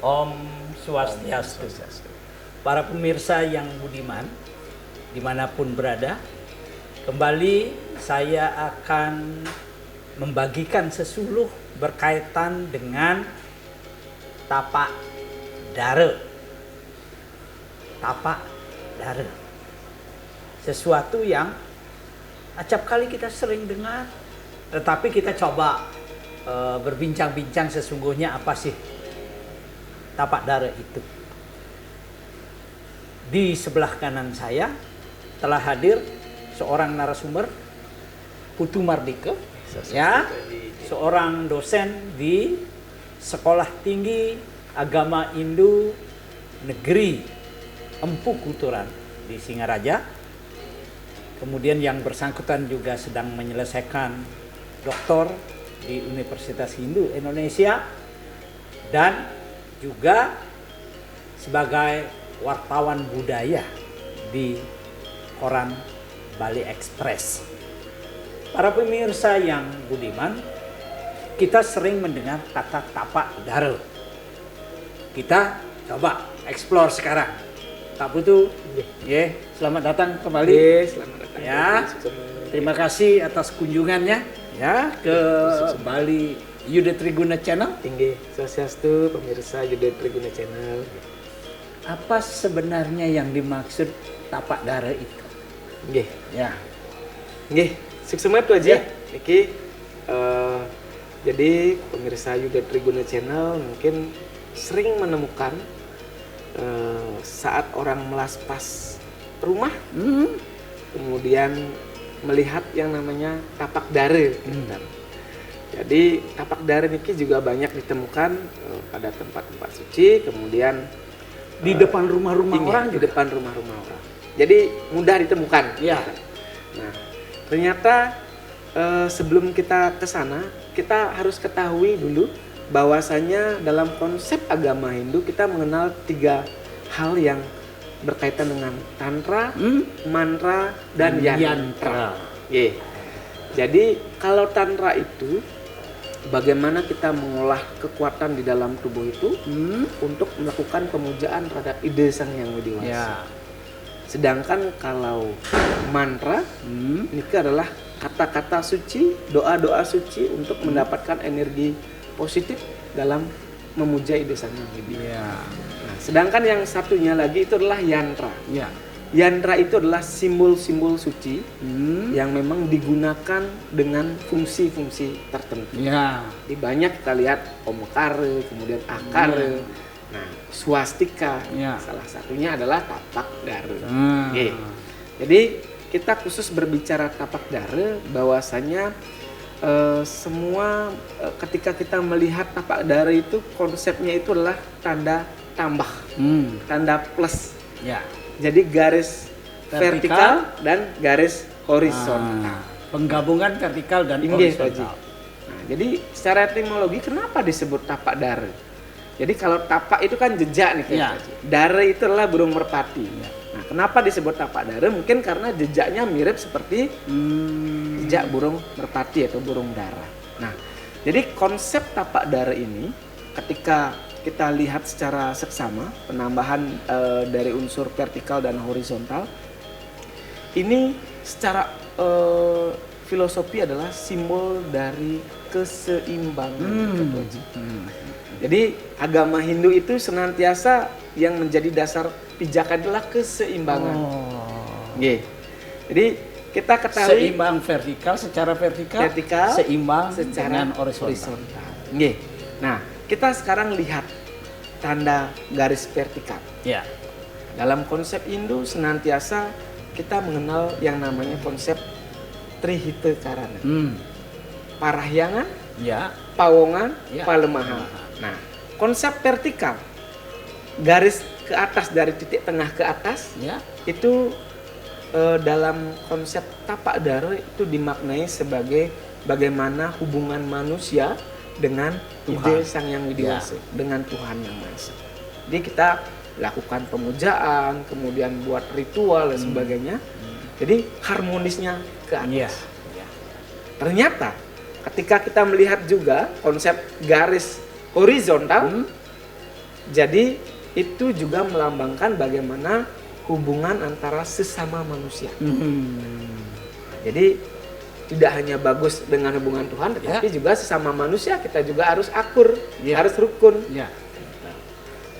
Om Swastiastu. Para pemirsa yang budiman, dimanapun berada, kembali saya akan membagikan sesuluh berkaitan dengan tapak dara. Tapak dara. Sesuatu yang acap kali kita sering dengar, tetapi kita coba berbincang-bincang sesungguhnya apa sih tapak dara itu. Di sebelah kanan saya telah hadir seorang narasumber, Putu Mardika, ya, seorang dosen di Sekolah Tinggi Agama Hindu Negeri Empu Kuturan di Singaraja. Kemudian yang bersangkutan juga sedang menyelesaikan doktor di Universitas Hindu Indonesia dan juga sebagai wartawan budaya di koran Bali Express. Para pemirsa yang budiman, kita sering mendengar kata tapak dara. Kita coba explore sekarang. Pak Putu, selamat datang kembali. Selamat datang. Ya, terima kasih atas kunjungannya ya ke Bali Yuda Triguna Channel. Tinggi Swastiastu, pemirsa Yuda Triguna Channel. Apa sebenarnya yang dimaksud tapak dara itu? Nggih. Ya. Nggih, sukses tuh aja. Ya. Niki jadi pemirsa Yuda Triguna Channel mungkin sering menemukan saat orang melaspas rumah, kemudian melihat yang namanya tapak dara. Jadi tapak dara niki juga banyak ditemukan pada tempat-tempat suci, kemudian Di depan rumah-rumah orang di juga. depan rumah-rumah orang. Jadi mudah ditemukan. Ya. Nah, ternyata sebelum kita ke sana, kita harus ketahui dulu bahwasanya dalam konsep agama Hindu kita mengenal 3 hal yang berkaitan dengan tantra, mantra, dan yantra. Ye. Jadi kalau tantra itu bagaimana kita mengolah kekuatan di dalam tubuh itu untuk melakukan pemujaan terhadap ide Sang Yang Widi Wasi. Ya. Sedangkan kalau mantra ini adalah kata-kata suci, doa-doa suci untuk mendapatkan energi positif dalam memuja ide Sang Yang Widi. Ya. Nah, sedangkan yang satunya lagi itu adalah yantra. Ya. Yantra itu adalah simbol-simbol suci yang memang digunakan dengan fungsi-fungsi tertentu. Ya. Di banyak kita lihat omkara, kemudian akara, nah swastika, Ya. salah satunya adalah tapak dara. Hmm. Oke. Jadi kita khusus berbicara tapak dara, bahwasanya semua ketika kita melihat tapak dara itu konsepnya itu adalah tanda tambah, tanda plus. Ya. Jadi garis vertikal dan garis horizontal. Penggabungan vertikal dan Inggih, horizontal. Nah, jadi secara etimologi kenapa disebut tapak dara? Jadi kalau tapak itu kan jejak nih, Ya. dara itu adalah burung merpati. Nah, kenapa disebut tapak dara? Mungkin karena jejaknya mirip seperti jejak burung merpati atau burung dara. Nah, jadi konsep tapak dara ini ketika kita lihat secara seksama penambahan dari unsur vertikal dan horizontal, ini secara filosofi adalah simbol dari keseimbangan. Jadi agama Hindu itu senantiasa yang menjadi dasar pijakan adalah keseimbangan. Nggih. Jadi kita ketahui Seimbang vertikal, secara vertikal, seimbang secara dengan horizontal. Nggih. Nah, kita sekarang lihat tanda garis vertikal. Ya. Dalam konsep Hindu senantiasa kita mengenal yang namanya konsep Trihita Karana. Parahyangan, Ya. Pawongan, Ya. Palemahan. Nah, konsep vertikal, garis ke atas dari titik tengah ke atas, Ya. itu dalam konsep tapak dara itu dimaknai sebagai bagaimana hubungan manusia dengan ide Sang Yang Widi Wasi, dengan Tuhan Yang Maha Esa. Jadi kita lakukan pemujaan, kemudian buat ritual dan sebagainya. Jadi harmonisnya ke atas. Ya. Ternyata ketika kita melihat juga konsep garis horizontal, Jadi itu juga melambangkan bagaimana hubungan antara sesama manusia. Jadi tidak hanya bagus dengan hubungan Tuhan, tetapi juga sesama manusia kita juga harus akur, harus rukun.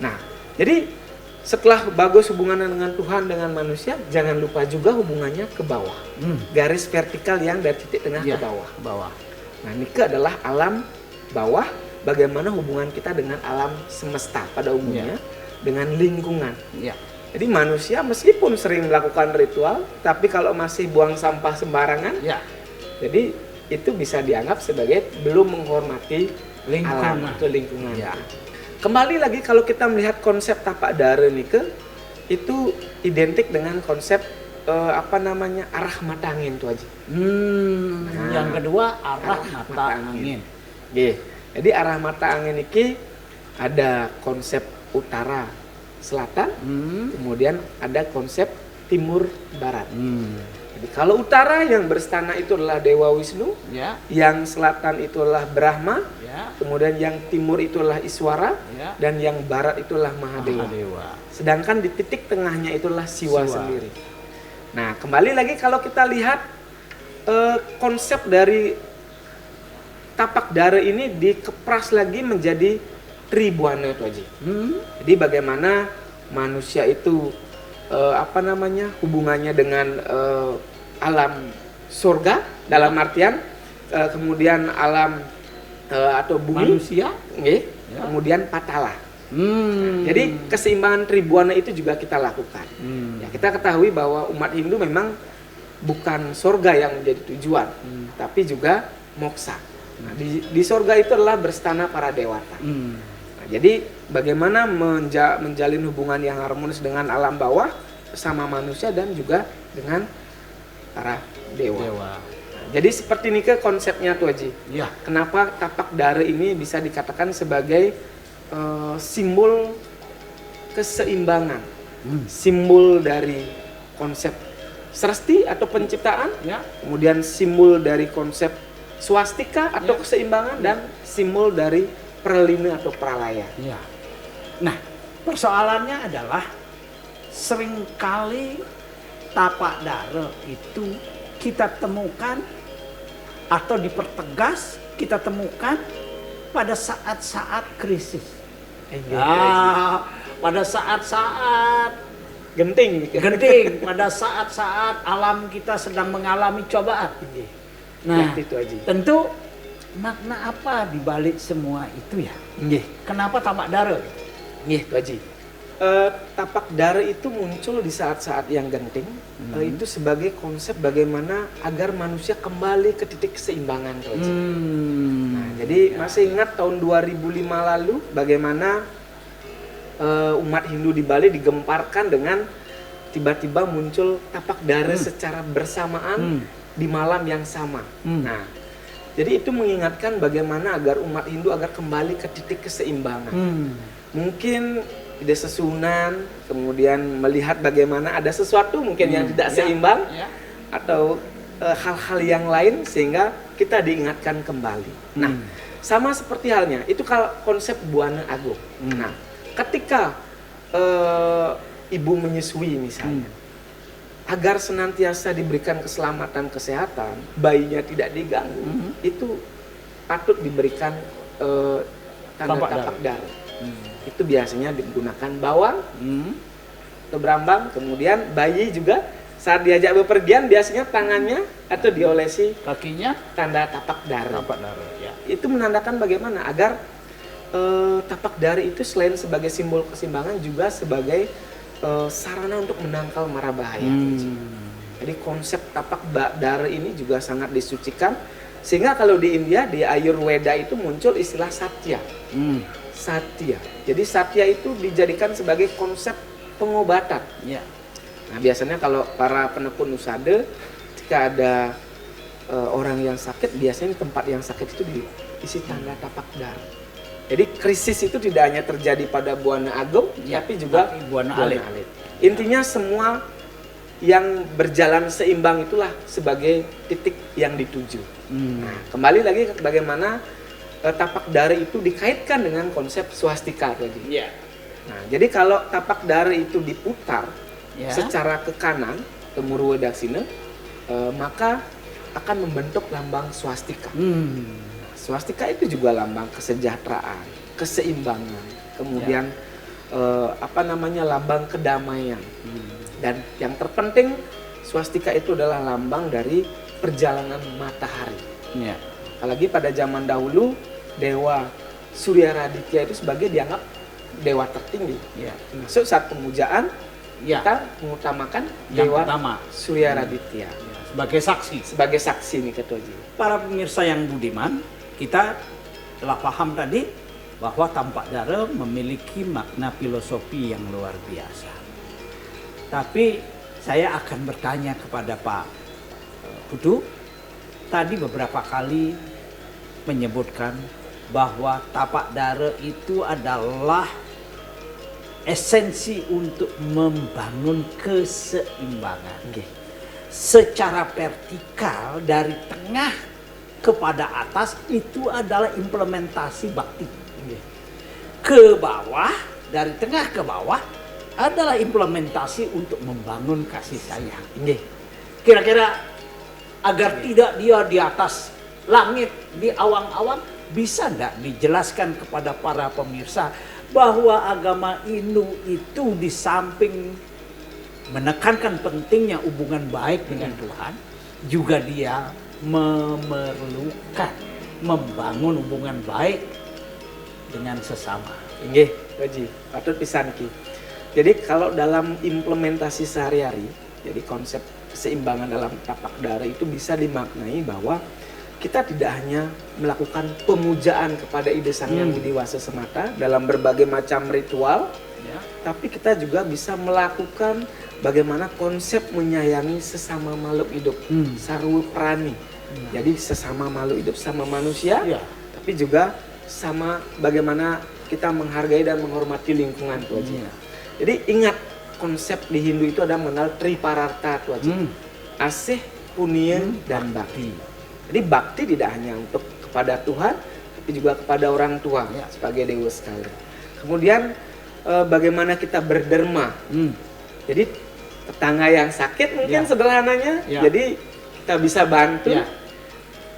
Nah, jadi setelah bagus hubungannya dengan Tuhan dengan manusia, jangan lupa juga hubungannya ke bawah. Garis vertikal yang dari titik tengah ke bawah. Nah, ini adalah alam bawah, bagaimana hubungan kita dengan alam semesta pada umumnya, dengan lingkungan. Jadi manusia meskipun sering melakukan ritual, tapi kalau masih buang sampah sembarangan, jadi itu bisa dianggap sebagai belum menghormati alam atau lingkungan. Kembali lagi kalau kita melihat konsep tapak dare nike, itu identik dengan konsep arah mata angin tuh aja. Yang kedua arah mata angin. Jadi arah mata angin ini ada konsep utara selatan, kemudian ada konsep timur barat. Jadi kalau utara yang berstana itu adalah Dewa Wisnu, yang selatan itu adalah Brahma, kemudian yang timur itu adalah Iswara, dan yang barat itu adalah Mahadewa. Sedangkan di titik tengahnya itu adalah Siwa sendiri. Nah, kembali lagi kalau kita lihat konsep dari tapak dare ini dikepras lagi menjadi Tribuana itu aja. Jadi bagaimana manusia itu hubungannya dengan alam surga dalam artian kemudian alam atau bumi manusia, kemudian patala. Jadi keseimbangan Tribuana itu juga kita lakukan. Ya, kita ketahui bahwa umat Hindu memang bukan surga yang menjadi tujuan, tapi juga moksa. Nah, di surga itu adalah berstana para dewata. Jadi bagaimana menjalin hubungan yang harmonis dengan alam bawah bersama manusia dan juga dengan para dewa. Nah, jadi seperti ini konsepnya tuh Haji. Kenapa tapak dare ini bisa dikatakan sebagai simbol keseimbangan, simbol dari konsep sresti atau penciptaan, kemudian simbol dari konsep swastika atau keseimbangan dan simbol dari perlina atau pralaya. Nah, persoalannya adalah seringkali tapak dare itu kita temukan atau dipertegas kita temukan pada saat-saat krisis. Pada saat-saat genting, pada saat-saat alam kita sedang mengalami cobaan. Nah, itu aja. Tentu makna apa di balik semua itu ya? Kenapa tapak dare? Itu aja. Tapak dare itu muncul di saat-saat yang genting. Itu sebagai konsep bagaimana agar manusia kembali ke titik keseimbangan. Nah, jadi masih ingat tahun 2005 lalu bagaimana umat Hindu di Bali digemparkan dengan tiba-tiba muncul tapak dare secara bersamaan di malam yang sama. Nah, jadi itu mengingatkan bagaimana agar umat Hindu agar kembali ke titik keseimbangan. Mungkin tidak sesunan, kemudian melihat bagaimana ada sesuatu mungkin yang tidak seimbang, atau hal-hal yang lain sehingga kita diingatkan kembali. Nah, sama seperti halnya itu kalau konsep Buana Agung. Nah, ketika ibu menyusui misalnya, agar senantiasa diberikan keselamatan kesehatan, bayinya tidak diganggu, itu patut diberikan tanda tapak dare. Itu biasanya digunakan bawang atau berambang, kemudian bayi juga saat diajak bepergian biasanya tangannya atau diolesi kakinya tanda tapak dare. Itu menandakan bagaimana agar tapak dare itu selain sebagai simbol keseimbangan juga sebagai sarana untuk menangkal mara bahaya. Jadi konsep tapak dare ini juga sangat disucikan, sehingga kalau di India di Ayurveda itu muncul istilah satya. Satya. Jadi satya itu dijadikan sebagai konsep pengobatan. Nah, biasanya kalau para penekun usada jika ada orang yang sakit, biasanya tempat yang sakit itu diisi tanda tapak dare. Jadi krisis itu tidak hanya terjadi pada Buana Agung, tapi juga Buana Alit. Intinya semua yang berjalan seimbang itulah sebagai titik yang dituju. Nah, kembali lagi ke bagaimana tapak dare itu dikaitkan dengan konsep swastika tadi. Nah, jadi kalau tapak dara itu diputar Ya. secara ke kanan, ke murwa daksina, maka akan membentuk lambang swastika. Swastika itu juga lambang kesejahteraan, keseimbangan, kemudian lambang kedamaian. Dan yang terpenting, swastika itu adalah lambang dari perjalanan matahari. Ya. Apalagi pada zaman dahulu, dewa Surya Raditya itu sebagai dianggap dewa tertinggi. Ya. Masuk saat pemujaan, Ya. kita mengutamakan Yang dewa pertama Surya Raditya sebagai saksi. sebagai saksi nih Ketua Ji. Para pemirsa yang budiman, kita telah paham tadi bahwa tampak dara memiliki makna filosofi yang luar biasa. Tapi saya akan bertanya kepada Pak Putu, tadi beberapa kali menyebutkan bahwa tapak dara itu adalah esensi untuk membangun keseimbangan. Secara vertikal dari tengah kepada atas itu adalah implementasi bakti. Ke bawah, dari tengah ke bawah adalah implementasi untuk membangun kasih sayang. Kira-kira agar tidak dia di atas langit, di awang-awang, bisa enggak dijelaskan kepada para pemirsa bahwa agama Hindu itu di samping menekankan pentingnya hubungan baik dengan Tuhan, juga dia memerlukan membangun hubungan baik dengan sesama. Nggih, Haji, patut pisan ki. Jadi kalau dalam implementasi sehari-hari, jadi konsep keseimbangan dalam tapak dara itu bisa dimaknai bahwa kita tidak hanya melakukan pemujaan kepada ide Sang Yang Widi Wasa semata dalam berbagai macam ritual, tapi kita juga bisa melakukan bagaimana konsep menyayangi sesama makhluk hidup, sarwa prani. Jadi sesama makhluk hidup, sama manusia, tapi juga sama bagaimana kita menghargai dan menghormati lingkungan tuh Haji. Jadi ingat konsep di Hindu itu ada mengenal Tripararta tuh Haji. Asih, punya, dan bakti. Jadi bakti tidak hanya untuk kepada Tuhan, tapi juga kepada orang tua sebagai dewa sekalian. Kemudian bagaimana kita berderma. Jadi tetangga yang sakit mungkin sederhananya, jadi kita bisa bantu.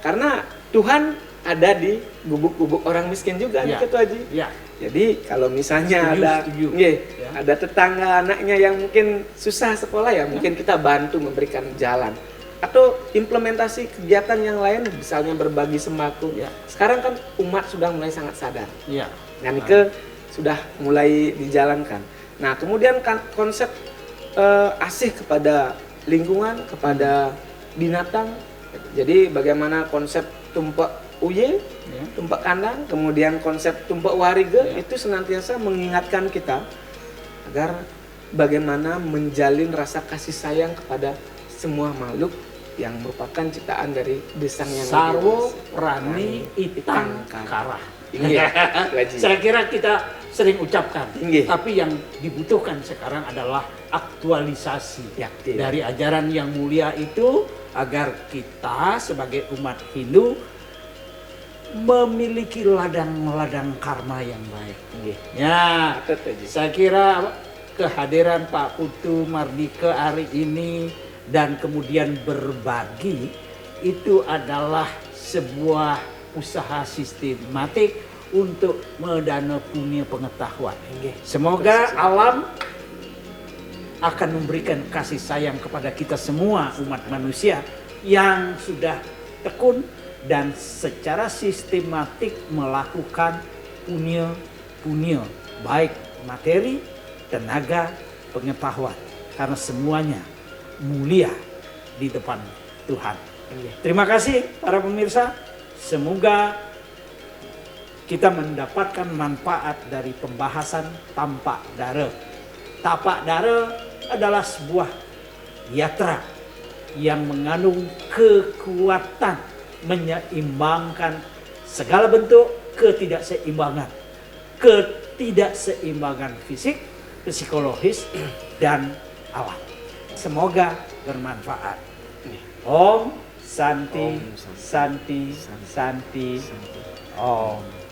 Karena Tuhan ada di gubuk-gubuk orang miskin juga nih Ketua Haji. Jadi kalau misalnya ada tetangga anaknya yang mungkin susah sekolah ya, mungkin kita bantu memberikan jalan. Atau implementasi kegiatan yang lain, misalnya berbagi sembako. Sekarang kan umat sudah mulai sangat sadar. Dan itu sudah mulai dijalankan. Nah, kemudian kan konsep asih kepada lingkungan, kepada binatang. Jadi bagaimana konsep tumpak uye, tumpak kandang, kemudian konsep tumpak wariga itu senantiasa mengingatkan kita agar bagaimana menjalin rasa kasih sayang kepada semua makhluk yang merupakan ciptaan dari Sang Yang Sarwo Prani Itang Karah. Saya kira kita sering ucapkan, tapi yang dibutuhkan sekarang adalah aktualisasi dari ajaran yang mulia itu agar kita sebagai umat Hindu memiliki ladang-ladang karma yang baik. Saya kira kehadiran Pak Putu Mardika hari ini dan kemudian berbagi itu adalah sebuah usaha sistematik untuk mendana punya pengetahuan. Semoga alam akan memberikan kasih sayang kepada kita semua umat manusia yang sudah tekun dan secara sistematik melakukan punya baik materi, tenaga, pengetahuan, karena semuanya mulia di depan Tuhan. Terima kasih para pemirsa. Semoga kita mendapatkan manfaat dari pembahasan tapak dara. Tapak dara adalah sebuah yatra yang mengandung kekuatan menyeimbangkan segala bentuk ketidakseimbangan fisik, psikologis, dan alam. Semoga bermanfaat. Om Santi, Santi, Santi, Om.